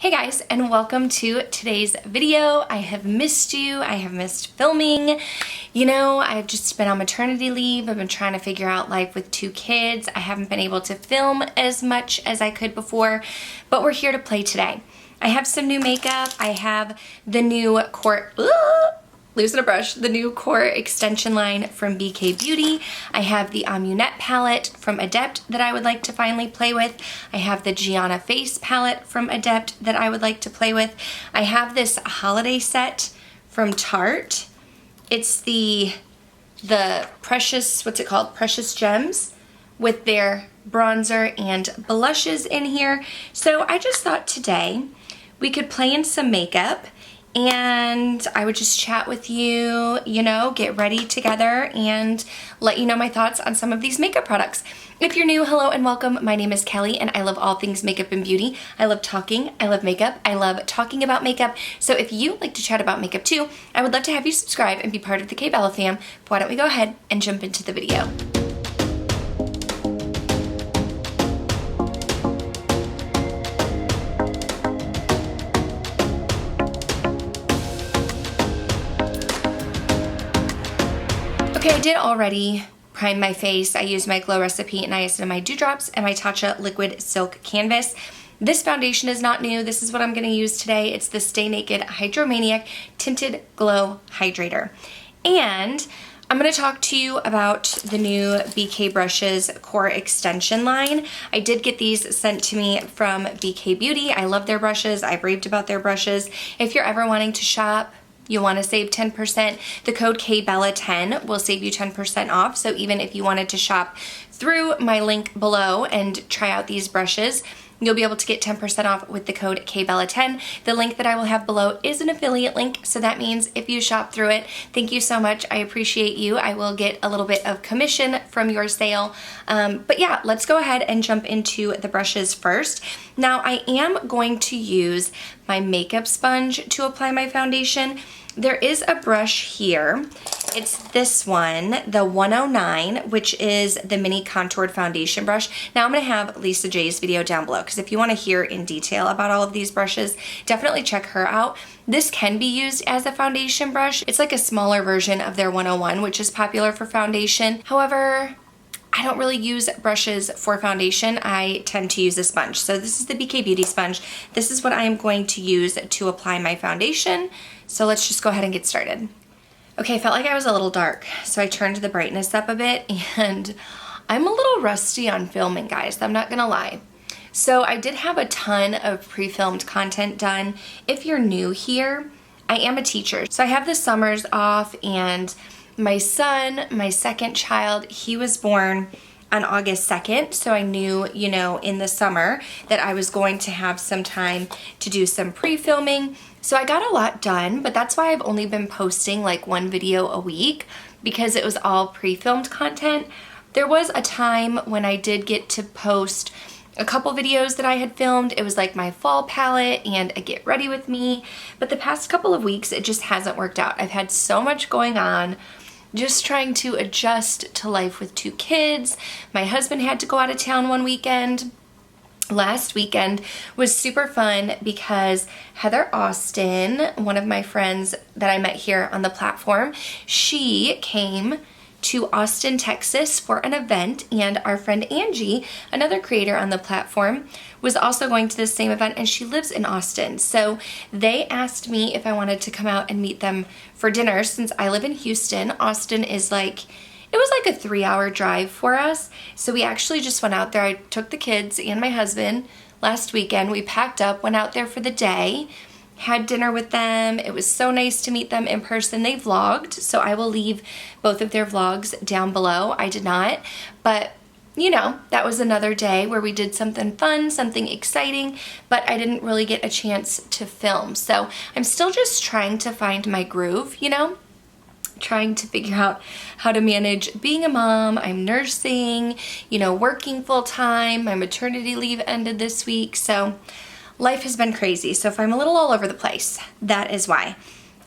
Hey guys, and welcome to today's video. I have missed you. I have missed filming. You know, I've just been on maternity leave. I've been trying to figure out life with 2 kids. I haven't been able to film as much as I could before, but we're here to play today. I have some new makeup. I have the new losing a brush, the new core extension line from BK Beauty. I have the Amunet palette from Adept that I would like to finally play with. I have the Gianna face palette from Adept that I would like to play with. I have this holiday set from Tarte. It's the Precious, what's it called? Precious Gems with their bronzer and blushes in here. So I just thought today we could play in some makeup and I would just chat with you, you know, get ready together and let you know my thoughts on some of these makeup products. If you're new, hello and welcome. My name is Kelly and I love all things makeup and beauty. I love talking, I love makeup, I love talking about makeup. So if you like to chat about makeup too, I would love to have you subscribe and be part of the K-Bella fam. But why don't we go ahead and jump into the video. Okay, I did already prime my face. I used my Glow Recipe Niacinamide Dewdrops and my Tatcha Liquid Silk Canvas. This foundation is not new. This is what I'm going to use today. It's the Stay Naked Hydromaniac Tinted Glow Hydrator. And I'm going to talk to you about the new BK Brushes Core Extension line. I did get these sent to me from BK Beauty. I love their brushes. I've raved about their brushes. If you're ever wanting to shop, you want to save 10%, the code KBELLA10 will save you 10% off. So even if you wanted to shop through my link below and try out these brushes, you'll be able to get 10% off with the code KBELLA10. The link that I will have below is an affiliate link, so that means if you shop through it, thank you so much. I appreciate you. I will get a little bit of commission from your sale. But yeah, let's go ahead and jump into the brushes first. Now, I am going to use my makeup sponge to apply my foundation. There is a brush here. It's this one, the 109, which is the mini contoured foundation brush. Now I'm gonna have Lisa J's video down below, because if you wanna hear in detail about all of these brushes, definitely check her out. This can be used as a foundation brush. It's like a smaller version of their 101, which is popular for foundation. However, I don't really use brushes for foundation. I tend to use a sponge. So this is the BK Beauty sponge. This is what I am going to use to apply my foundation. So let's just go ahead and get started. Okay, I felt like I was a little dark, so I turned the brightness up a bit, and I'm a little rusty on filming, guys. I'm not gonna lie. So I did have a ton of pre-filmed content done. If you're new here, I am a teacher. So I have the summers off, and my son, my second child, he was born on August 2nd, so I knew, you know, in the summer that I was going to have some time to do some pre-filming. So I got a lot done, but that's why I've only been posting like 1 video a week, because it was all pre-filmed content. There was a time when I did get to post a couple videos that I had filmed. It was like my fall palette and a get ready with me, but the past couple of weeks it just hasn't worked out. I've had so much going on, just trying to adjust to life with 2 kids. My husband had to go out of town one weekend. Last weekend was super fun because Heather Austin, one of my friends that I met here on the platform, she came to Austin, Texas for an event, and our friend Angie, another creator on the platform, was also going to the same event, and she lives in Austin. So they asked me if I wanted to come out and meet them for dinner. Since I live in Houston, Austin is like, it was like a 3-hour drive for us. So we actually just went out there. I took the kids and my husband last weekend. We packed up, went out there for the day, had dinner with them. It was so nice to meet them in person. They vlogged, so I will leave both of their vlogs down below. I did not, but you know, that was another day where we did something fun, something exciting, but I didn't really get a chance to film. So I'm still just trying to find my groove, you know? Trying to figure out how to manage being a mom. I'm nursing, you know, working full time. My maternity leave ended this week, so life has been crazy. So if I'm a little all over the place, that is why.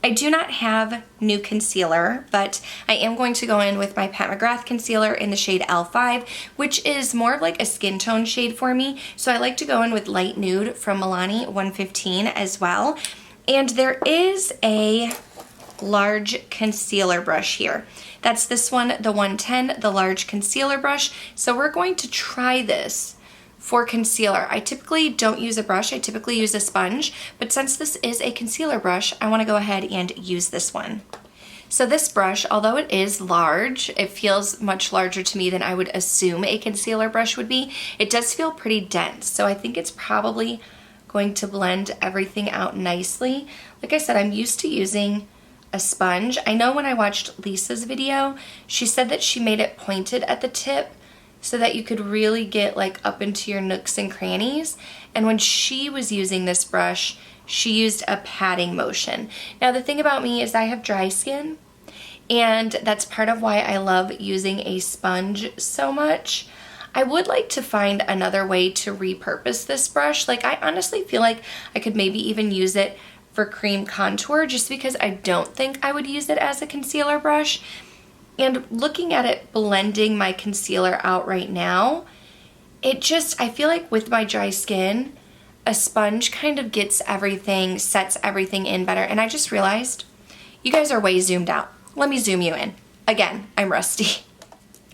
I do not have new concealer, but I am going to go in with my Pat McGrath concealer in the shade L5, which is more of like a skin tone shade for me. So I like to go in with Light Nude from Milani 115 as well. And there is a large concealer brush here. That's this one, the 110, the large concealer brush. So we're going to try this for concealer. I typically don't use a brush, I typically use a sponge, but since this is a concealer brush, I wanna go ahead and use this one. So this brush, although it is large, it feels much larger to me than I would assume a concealer brush would be. It does feel pretty dense, so I think it's probably going to blend everything out nicely. Like I said, I'm used to using a sponge. I know when I watched Lisa's video, she said that she made it pointed at the tip so that you could really get like up into your nooks and crannies. And when she was using this brush, she used a patting motion. Now the thing about me is I have dry skin, and that's part of why I love using a sponge so much. I would like to find another way to repurpose this brush. Like I honestly feel like I could maybe even use it for cream contour, just because I don't think I would use it as a concealer brush. And looking at it blending my concealer out right now, I feel like with my dry skin, a sponge kind of gets everything, sets everything in better. And I just realized you guys are way zoomed out. Let me zoom you in. Again, I'm rusty.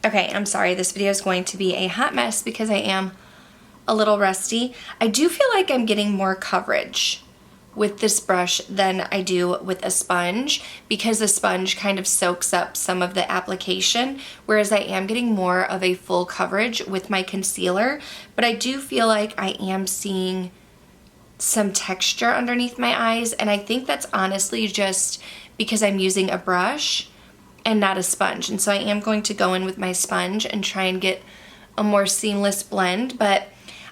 Okay, I'm sorry, this video is going to be a hot mess because I am a little rusty. I do feel like I'm getting more coverage with this brush than I do with a sponge, because the sponge kind of soaks up some of the application, whereas I am getting more of a full coverage with my concealer. But I do feel like I am seeing some texture underneath my eyes, and I think that's honestly just because I'm using a brush and not a sponge. And so I am going to go in with my sponge and try and get a more seamless blend. But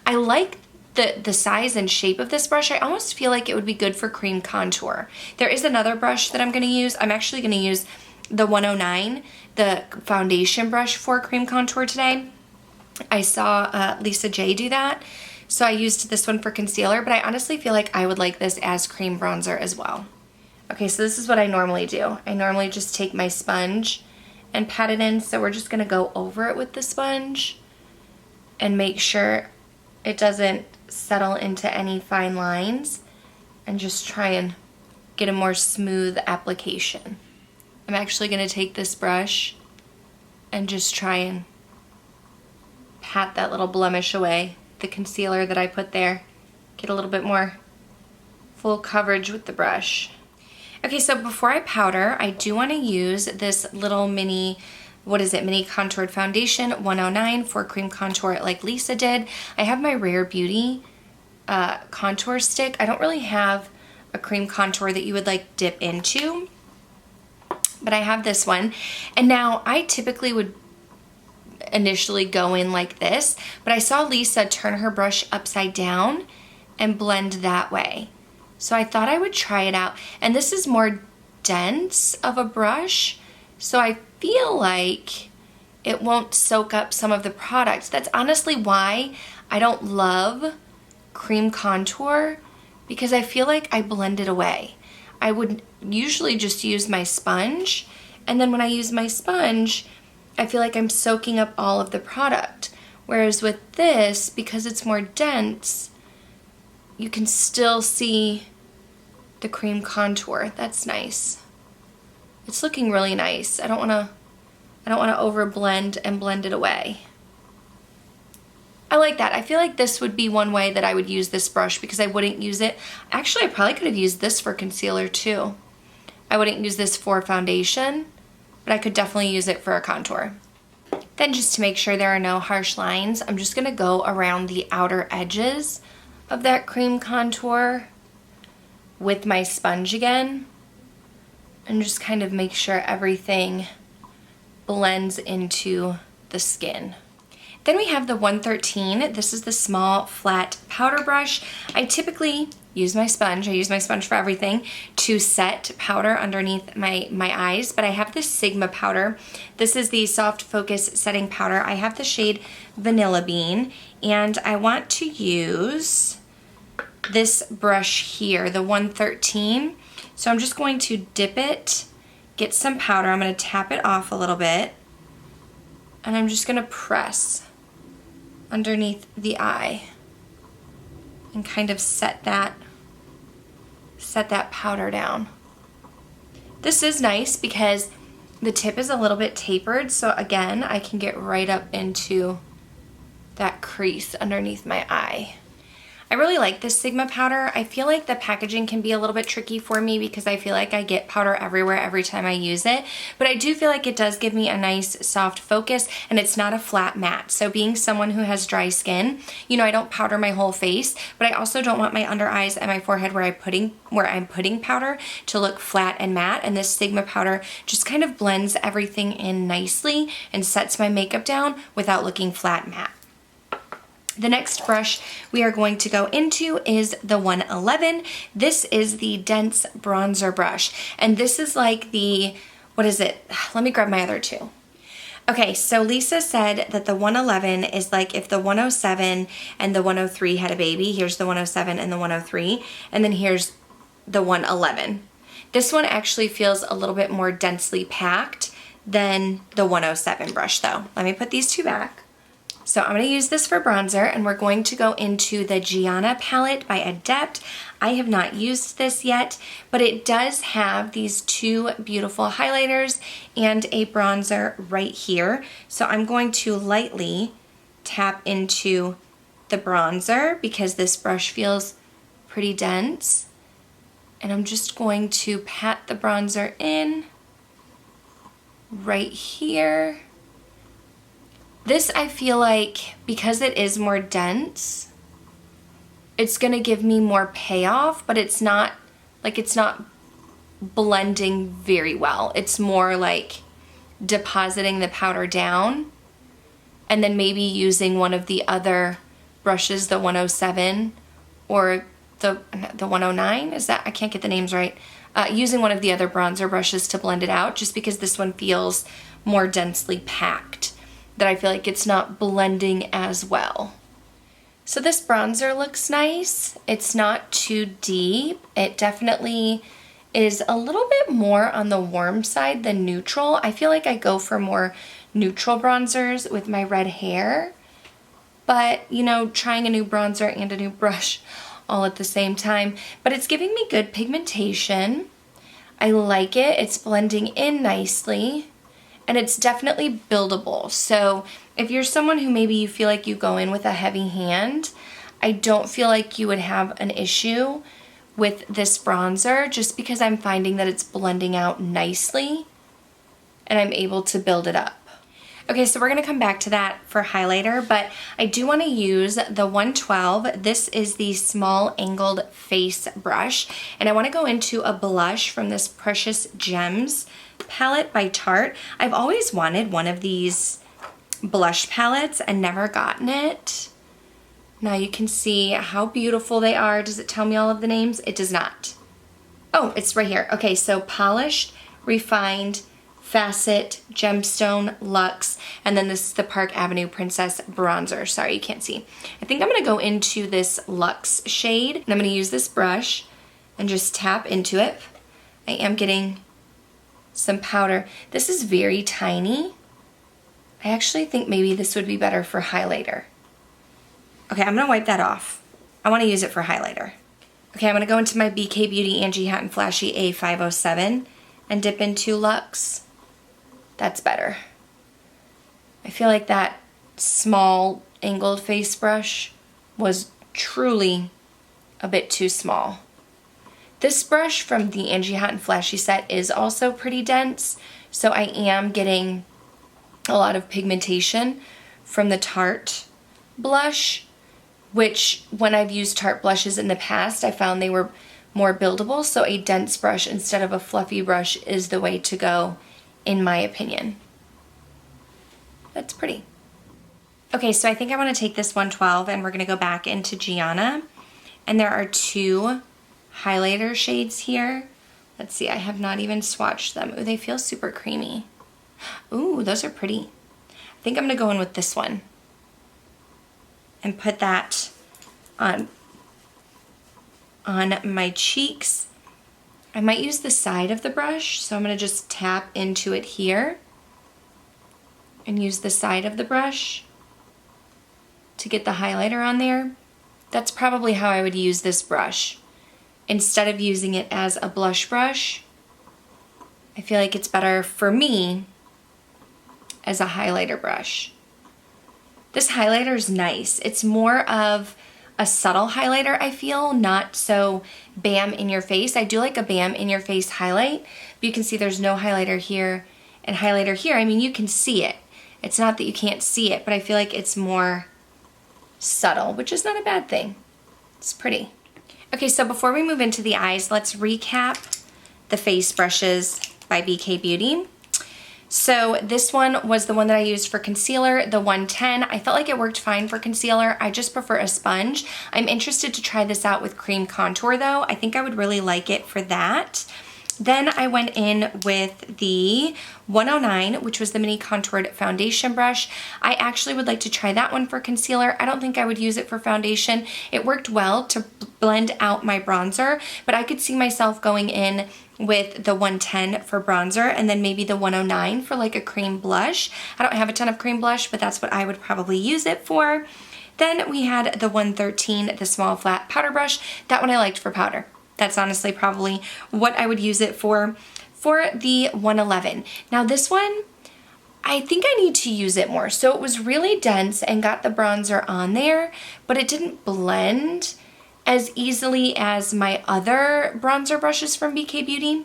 I like the size and shape of this brush. I almost feel like it would be good for cream contour. There is another brush that I'm going to use. I'm actually going to use the 109, the foundation brush for cream contour today. I saw Lisa J do that, so I used this one for concealer, but I honestly feel like I would like this as cream bronzer as well. Okay, so this is what I normally do. I normally just take my sponge and pat it in, so we're just going to go over it with the sponge and make sure it doesn't settle into any fine lines, and just try and get a more smooth application. I'm actually going to take this brush and just try and pat that little blemish away, the concealer that I put there. Get a little bit more full coverage with the brush. Okay, so before I powder, I do want to use this little mini contoured foundation 109 for cream contour like Lisa did. I have my Rare Beauty contour stick. I don't really have a cream contour that you would like dip into, but I have this one. And now I typically would initially go in like this, but I saw Lisa turn her brush upside down and blend that way. So I thought I would try it out. And this is more dense of a brush, so I feel like it won't soak up some of the product. That's honestly why I don't love cream contour, because I feel like I blend it away. I would usually just use my sponge, and then when I use my sponge, I feel like I'm soaking up all of the product. Whereas with this, because it's more dense, you can still see the cream contour. That's nice. It's looking really nice. I don't want to over blend and blend it away. I like that. I feel like this would be one way that I would use this brush, because I wouldn't use it. Actually, I probably could have used this for concealer too. I wouldn't use this for foundation, but I could definitely use it for a contour. Then, just to make sure there are no harsh lines, I'm just going to go around the outer edges of that cream contour with my sponge again, and just kind of make sure everything blends into the skin. Then we have the 113. This is the small flat powder brush. I typically use my sponge. I use my sponge for everything to set powder underneath my eyes, but I have this Sigma powder. This is the Soft Focus Setting Powder. I have the shade Vanilla Bean, and I want to use this brush here, the 113. So I'm just going to dip it, get some powder. I'm going to tap it off a little bit, and I'm just going to press underneath the eye and kind of set that powder down. This is nice because the tip is a little bit tapered, so again, I can get right up into that crease underneath my eye. I really like this Sigma powder. I feel like the packaging can be a little bit tricky for me because I feel like I get powder everywhere every time I use it, but I do feel like it does give me a nice soft focus, and it's not a flat matte. So being someone who has dry skin, you know, I don't powder my whole face, but I also don't want my under eyes and my forehead where I'm putting powder to look flat and matte, and this Sigma powder just kind of blends everything in nicely and sets my makeup down without looking flat matte. The next brush we are going to go into is the 111. This is the dense bronzer brush, and this is like the, what is it? Let me grab my other two. Okay, so Lisa said that the 111 is like if the 107 and the 103 had a baby. Here's the 107 and the 103, and then here's the 111. This one actually feels a little bit more densely packed than the 107 brush though. Let me put these two back. So I'm going to use this for bronzer, and we're going to go into the Gianna palette by Adept. I have not used this yet, but it does have these two beautiful highlighters and a bronzer right here. So I'm going to lightly tap into the bronzer because this brush feels pretty dense. And I'm just going to pat the bronzer in right here. This, I feel like, because it is more dense, it's gonna give me more payoff, but it's not blending very well. It's more like depositing the powder down and then maybe using one of the other brushes, the 107 or the 109, is that? I can't get the names right. Using one of the other bronzer brushes to blend it out, just because this one feels more densely packed, that I feel like it's not blending as well. So this bronzer looks nice. It's not too deep. It definitely is a little bit more on the warm side than neutral. I feel like I go for more neutral bronzers with my red hair, but you know, trying a new bronzer and a new brush all at the same time. But it's giving me good pigmentation. I like it. It's blending in nicely. And it's definitely buildable. So if you're someone who maybe you feel like you go in with a heavy hand, I don't feel like you would have an issue with this bronzer, just because I'm finding that it's blending out nicely and I'm able to build it up. Okay, so we're gonna come back to that for highlighter, but I do wanna use the 112. This is the small angled face brush, and I wanna go into a blush from this Precious Gems palette by Tarte. I've always wanted one of these blush palettes and never gotten it. Now you can see how beautiful they are. Does it tell me all of the names? It does not. Oh, it's right here. Okay, so Polished, Refined, Facet, Gemstone, Luxe, and then this is the Park Avenue Princess Bronzer. Sorry, you can't see. I think I'm gonna go into this Luxe shade, and I'm gonna use this brush and just tap into it. I am getting some powder. This is very tiny. I actually think maybe this would be better for highlighter. Okay, I'm gonna wipe that off. I wanna use it for highlighter. Okay, I'm gonna go into my BK Beauty Angie Hot and Flashy A507 and dip into Luxe. That's better. I feel like that small angled face brush was truly a bit too small. This brush from the Angie Hot and Flashy set is also pretty dense, so I am getting a lot of pigmentation from the Tarte blush, which when I've used Tarte blushes in the past, I found they were more buildable, so a dense brush instead of a fluffy brush is the way to go, in my opinion. That's pretty. Okay, so I think I want to take this 112 and we're going to go back into Gianna, and there are two highlighter shades here. Let's see, I have not even swatched them. Ooh, they feel super creamy. Ooh, those are pretty. I think I'm gonna go in with this one and put that on on my cheeks. I might use the side of the brush, so I'm going to just tap into it here and use the side of the brush to get the highlighter on there. That's probably how I would use this brush. Instead of using it as a blush brush, I feel like it's better for me as a highlighter brush. This highlighter is nice. It's more of a subtle highlighter, I feel, not so bam in your face. I do like a bam in your face highlight, but you can see there's no highlighter here and highlighter here. I mean, you can see it. It's not that you can't see it, but I feel like it's more subtle, which is not a bad thing. It's pretty. Okay, so before we move into the eyes, let's recap the face brushes by BK Beauty. So this one was the one that I used for concealer, the 110. I felt like it worked fine for concealer. I just prefer a sponge. I'm interested to try this out with cream contour though. I think I would really like it for that. Then I went in with the 109, which was the mini contoured foundation brush. I actually would like to try that one for concealer. I don't think I would use it for foundation. It worked well to blend out my bronzer, but I could see myself going in with the 110 for bronzer and then maybe the 109 for like a cream blush. I don't have a ton of cream blush, but that's what I would probably use it for. Then we had the 113, the small flat powder brush. That one I liked for powder. That's honestly probably what I would use it for. For the 111. Now this one, I think I need to use it more. So it was really dense and got the bronzer on there, but it didn't blend as easily as my other bronzer brushes from BK Beauty.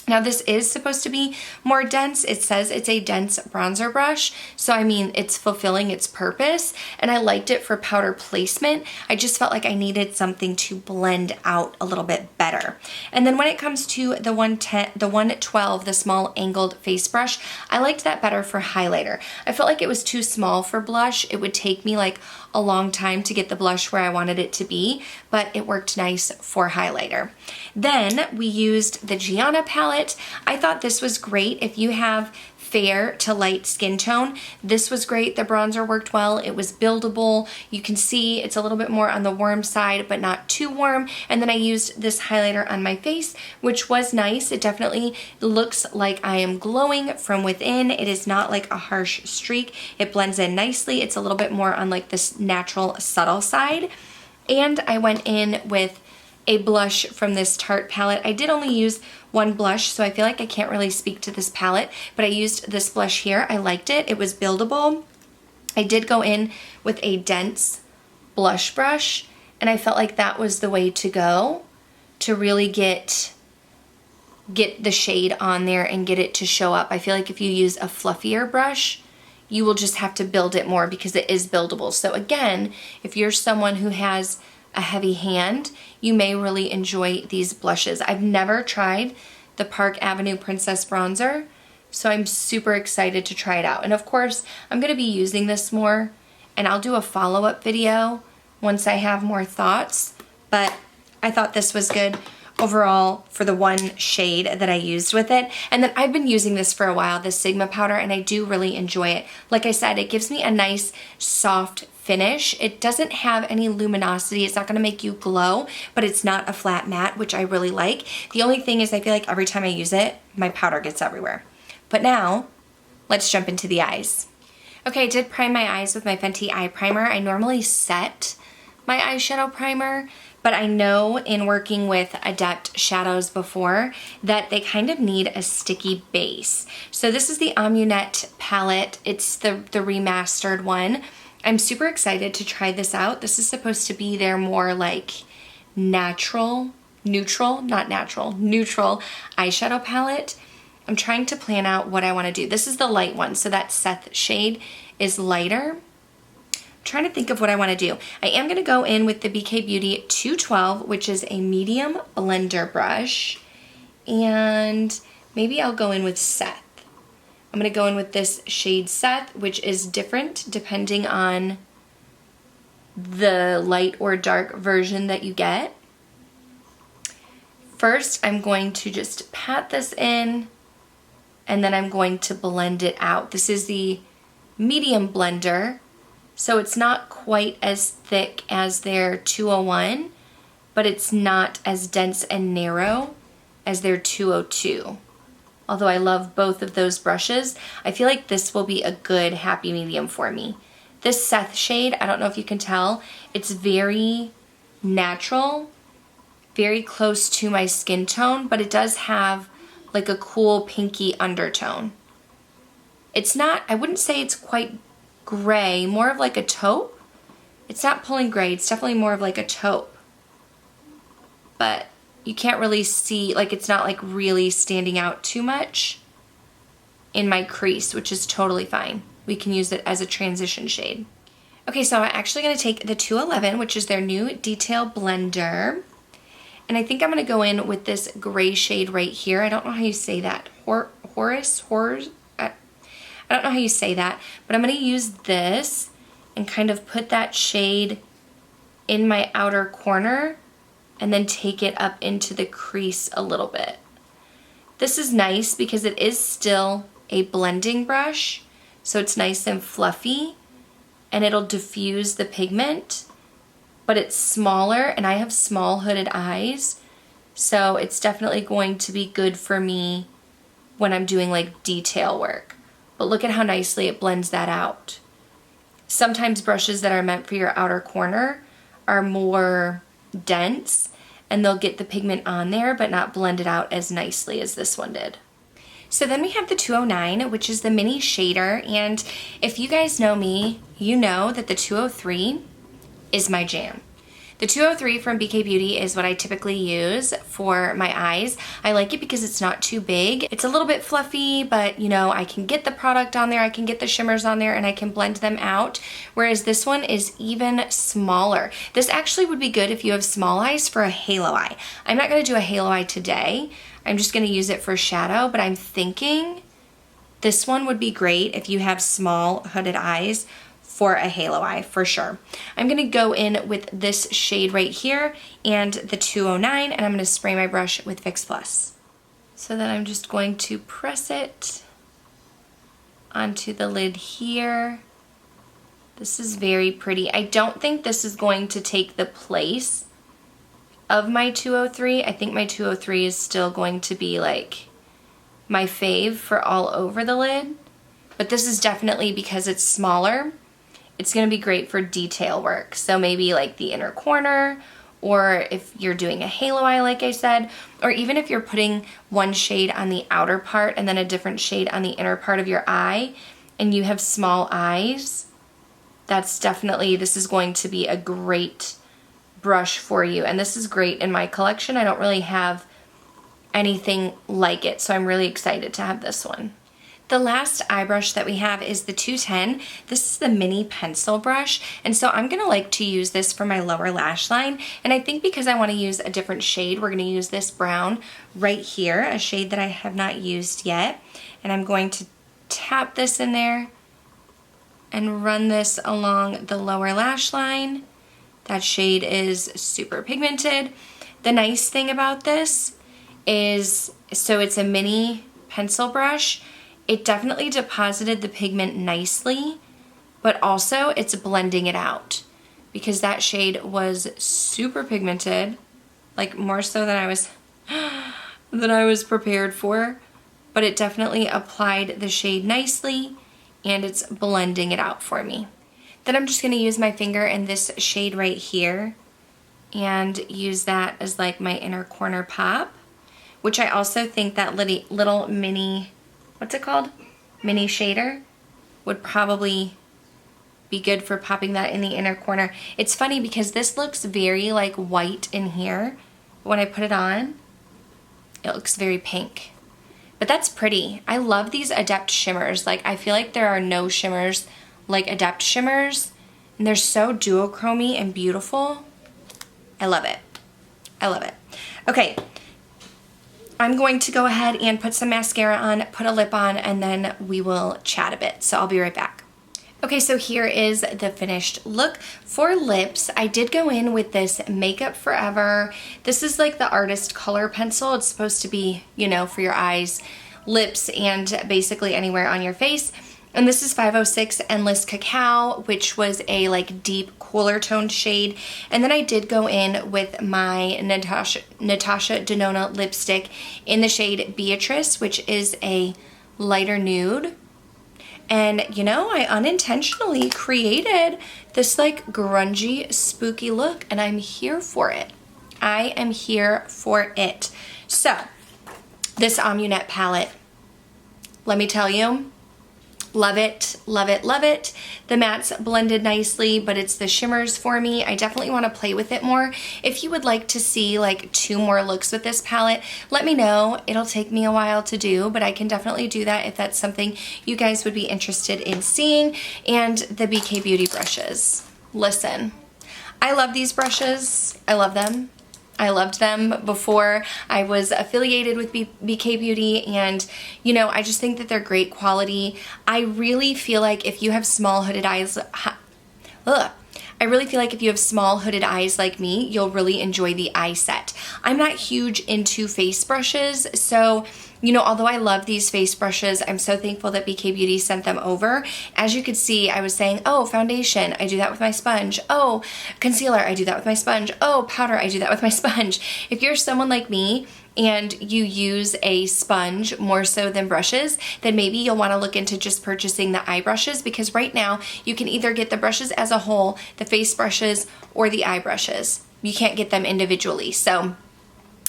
Now this is supposed to be more dense. It says it's a dense bronzer brush, so I mean it's fulfilling its purpose, and I liked it for powder placement. I just felt like I needed something to blend out a little bit better. And then when it comes to the 110, the 112, the small angled face brush, I liked that better for highlighter. I felt like it was too small for blush. It would take me like a long time to get the blush where I wanted it to be, but it worked nice for highlighter. Then we used the Gianna palette. I thought this was great if you have fair to light skin tone. This was great. The bronzer worked well. It was buildable. You can see it's a little bit more on the warm side, but not too warm. And then I used this highlighter on my face, which was nice. It definitely looks like I am glowing from within. It is not like a harsh streak. It blends in nicely. It's a little bit more on like this natural, subtle side. And I went in with a blush from this Tarte palette. I did only use one blush, so I feel like I can't really speak to this palette, but I used this blush here. I liked it. It was buildable. I did go in with a dense blush brush, and I felt like that was the way to go to really get the shade on there and get it to show up. I feel like if you use a fluffier brush, you will just have to build it more because it is buildable. So again, if you're someone who has a heavy hand, you may really enjoy these blushes. I've never tried the Park Avenue Princess Bronzer, so I'm super excited to try it out. And of course, I'm going to be using this more, and I'll do a follow-up video once I have more thoughts, but I thought this was good overall for the one shade that I used with it. And then I've been using this for a while, this Sigma powder, and I do really enjoy it. Like I said, it gives me a nice soft finish. It doesn't have any luminosity. It's not going to make you glow, but it's not a flat matte, which I really like. The only thing is I feel like every time I use it, my powder gets everywhere. But now, let's jump into the eyes. Okay, I did prime my eyes with my Fenty eye primer. I normally set my eyeshadow primer, but I know in working with Adept shadows before that they kind of need a sticky base. So this is the Amunet palette. It's the remastered one. I'm super excited to try this out. This is supposed to be their more like neutral eyeshadow palette. I'm trying to plan out what I want to do. This is the light one, so that Seth shade is lighter. I'm trying to think of what I want to do. I am going to go in with the BK Beauty 212, which is a medium blender brush, and maybe I'll go in with Seth. I'm going to go in with this shade Seth, which is different depending on the light or dark version that you get. First, I'm going to just pat this in, and then I'm going to blend it out. This is the medium blender, so it's not quite as thick as their 201, but but it's not as dense and narrow as their 202. Although I love both of those brushes, I feel like this will be a good happy medium for me. This Seth shade, I don't know if you can tell, it's very natural, very close to my skin tone, but it does have like a cool pinky undertone. It's not, I wouldn't say it's quite gray, more of like a taupe. It's not pulling gray, it's definitely more of like a taupe. But you can't really see, like it's not like really standing out too much in my crease, which is totally fine. We can use it as a transition shade. Okay, so I'm actually gonna take the 211, which is their new detail blender. And I think I'm gonna go in with this gray shade right here. I don't know how you say that. Horus? I don't know how you say that, but I'm gonna use this and kind of put that shade in my outer corner and then take it up into the crease a little bit. This is nice because it is still a blending brush, so it's nice and fluffy and it'll diffuse the pigment, but it's smaller and I have small hooded eyes, so it's definitely going to be good for me when I'm doing like detail work. But look at how nicely it blends that out. Sometimes brushes that are meant for your outer corner are more dense and they'll get the pigment on there but not blend it out as nicely as this one did. So then we have the 209, which is the mini shader, and if you guys know me, you know that the 203 is my jam. The 203 from BK Beauty is what I typically use for my eyes. I like it because it's not too big. It's a little bit fluffy, but you know, I can get the product on there, I can get the shimmers on there, and I can blend them out, whereas this one is even smaller. This actually would be good if you have small eyes for a halo eye. I'm not gonna do a halo eye today. I'm just gonna use it for shadow, but I'm thinking this one would be great if you have small hooded eyes for a halo eye, for sure. I'm gonna go in with this shade right here and the 209, and I'm gonna spray my brush with Fix Plus. So then I'm just going to press it onto the lid here. This is very pretty. I don't think this is going to take the place of my 203. I think my 203 is still going to be like my fave for all over the lid, but this is definitely, because it's smaller, it's gonna be great for detail work. So maybe like the inner corner, or if you're doing a halo eye like I said, or even if you're putting one shade on the outer part and then a different shade on the inner part of your eye and you have small eyes, that's definitely, this is going to be a great brush for you. And this is great in my collection. I don't really have anything like it, so I'm really excited to have this one. The last eye brush that we have is the 210. This is the mini pencil brush, and so I'm gonna like to use this for my lower lash line, and I think because I wanna use a different shade, we're gonna use this brown right here, a shade that I have not used yet, and I'm going to tap this in there and run this along the lower lash line. That shade is super pigmented. The nice thing about this is, so it's a mini pencil brush, it definitely deposited the pigment nicely, but also it's blending it out because that shade was super pigmented, like more so than I was prepared for, but it definitely applied the shade nicely and it's blending it out for me. Then I'm just gonna use my finger in this shade right here and use that as like my inner corner pop, which I also think that little mini, what's it called? Mini shader would probably be good for popping that in the inner corner. It's funny because this looks very like white in here, but when I put it on, it looks very pink. But that's pretty. I love these Adept shimmers. Like, I feel like there are no shimmers like Adept shimmers, and they're so duochromy and beautiful. I love it. I love it. Okay, I'm going to go ahead and put some mascara on, put a lip on, and then we will chat a bit. So I'll be right back. Okay, so here is the finished look. For lips, I did go in with this Makeup Forever. This is like the artist color pencil. It's supposed to be, you know, for your eyes, lips, and basically anywhere on your face. And this is 506 Endless Cacao, which was a like deep cooler toned shade. And then I did go in with my Natasha Denona lipstick in the shade Beatrice, which is a lighter nude. And you know, I unintentionally created this like grungy, spooky look, and I'm here for it. I am here for it. So, this Amunet palette, let me tell you, love it, love it, love it. The matte's blended nicely, but it's the shimmers for me. I definitely want to play with it more. If you would like to see like 2 more looks with this palette, let me know. It'll take me a while to do, but I can definitely do that if that's something you guys would be interested in seeing. And the BK Beauty brushes. Listen, I love these brushes. I love them. I loved them before I was affiliated with BK Beauty, and you know, I just think that they're great quality. I really feel like if you have small hooded eyes, I really feel like if you have small hooded eyes like me, you'll really enjoy the eye set. I'm not huge into face brushes, so you know, although I love these face brushes, I'm so thankful that BK Beauty sent them over. As you could see, I was saying, oh, foundation, I do that with my sponge. Oh, concealer, I do that with my sponge. Oh, powder, I do that with my sponge. If you're someone like me and you use a sponge more so than brushes, then maybe you'll want to look into just purchasing the eye brushes, because right now you can either get the brushes as a whole, the face brushes, or the eye brushes. You can't get them individually. So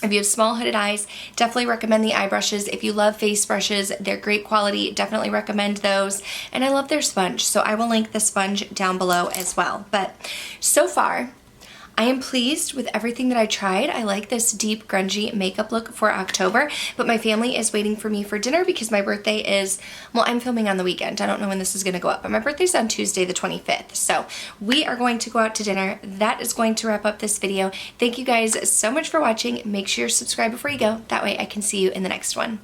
if you have small hooded eyes, definitely recommend the eye brushes. If you love face brushes, they're great quality, definitely recommend those. And I love their sponge, so I will link the sponge down below as well. But so far, I am pleased with everything that I tried. I like this deep grungy makeup look for October, but my family is waiting for me for dinner because my birthday is, well, I'm filming on the weekend. I don't know when this is gonna go up, but my birthday's on Tuesday the 25th. So we are going to go out to dinner. That is going to wrap up this video. Thank you guys so much for watching. Make sure you're subscribed before you go. That way I can see you in the next one.